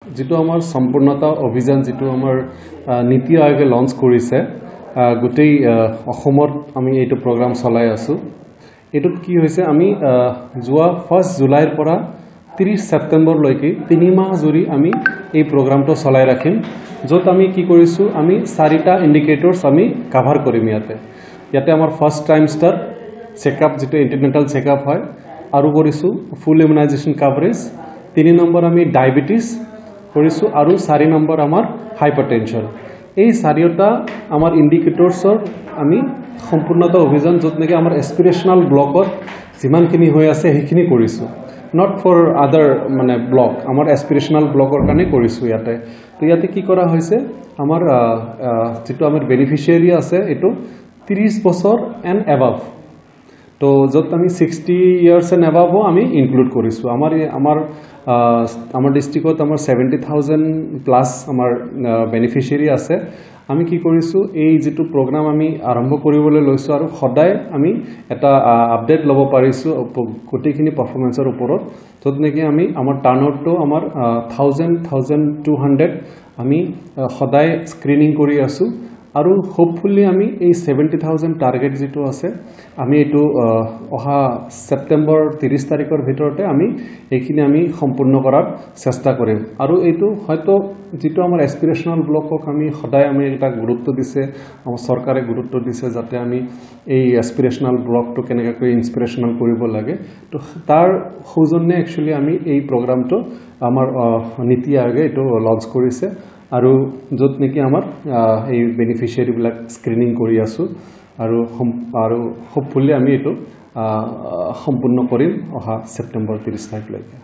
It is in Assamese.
যেটো আমাৰ সম্পূৰ্ণতা অভিযান যেটো আমাৰ নীতি আয়োগে লঞ্চ কৰিছে গোটেই অসমত আমি এইটো প্ৰগ্ৰাম চলাই আছো এটো কি হৈছে আমি যোৱা 1 জুলাইৰ পৰা 30 সেপ্টেম্বৰ লৈকে 3 মাহ জুৰি আমি এই প্ৰগ্ৰামটো চলাই ৰাখিম যত আমি কি কৰিছো আমি 4টা ইন্ডিকেটৰস আমি কভাৰ কৰিম ইয়াতে আমাৰ ফাৰ্স্ট ট্ৰাইমষ্টাৰ চেকআপ যেটো ইন্টাৰনেটাল চেকআপ হয় আৰু কৰিছো ফুল ইমিউনাইজেশন কভাৰেজ 3 নম্বৰ আমি ডায়াবেটিস কৰিছো আৰু 4 নম্বৰ আমাৰ হাইপাৰটেনশন এই চাৰিটা আমাৰ ইন্ডিকেটৰছৰ আমি সম্পূৰ্ণতা অভিযান যত নেকি আমাৰ এস্পিৰেশনাল ব্লকত যিমানখিনি হৈ আছে সেইখিনি কৰিছো not for other মানে ব্লক আমাৰ এস্পিৰেশনাল ব্লকৰ কাৰণে কৰিছো ইয়াতে তো ইয়াতে কি কৰা হৈছে আমাৰ যেটো আমাৰ বেনিফিচিয়াৰি আছে এটো 30 বছৰ এণ্ড এবাভ তো যত আমি 60 ইয়াৰ্স এণ্ড এবাভ আমি ইনক্লুড কৰিছো আমাৰ ডিস্ট্ৰিক্টত আমাৰ 70,000 প্লাস আমাৰ বেনিফিচিয়াৰি আছে আমি কি কৰিছো এই যেটো প্ৰগ্ৰাম আমি আৰম্ভ কৰিবলৈ লৈছো আৰু সদায় আমি এটা আপডেট লব পাৰিছো কোটিখিনি পাৰফৰম্যান্সৰ ওপৰত যত নেকি আমি আমাৰ টাৰ্নআউটটো আমাৰ 1200 আমি সদায় স্ক্ৰিনিং কৰি আছো আৰু হোপফুলি আমি এই 70,000 টাৰ্গেট যেটো আছে আমি এটো অহা সেপ্টেম্বৰ 30 তাৰিখৰ ভিতৰতে আমি এইখিনি আমি সম্পূৰ্ণ কৰাৰ চেষ্টা কৰিম আৰু এটো হয়তো যেটো আমাৰ এস্পিৰেশনাল ব্লকক আমি সদায় আমি এটা গুৰুত্ব দিছে আমাৰ চৰকাৰে গুৰুত্ব দিছে যাতে আমি এই এস্পিৰেশনাল ব্লকটো কেনেকৈ ইনস্পিৰেশনাল কৰিব লাগে তো তাৰ সৌজন্যে একচুয়ালি আমি এই প্ৰগ্ৰামটো আমাৰ নীতি আয়োগে এটো লঞ্চ কৰিছে আৰু যত নেকি আমাৰ এই বেনিফিচিয়াৰি বিলাক স্ক্ৰিনিং কৰি আছো আৰু হোপফুলি আমি এটো সম্পূৰ্ণ কৰিম অহা সেপ্টেম্বৰ 30 তাৰিখলৈকে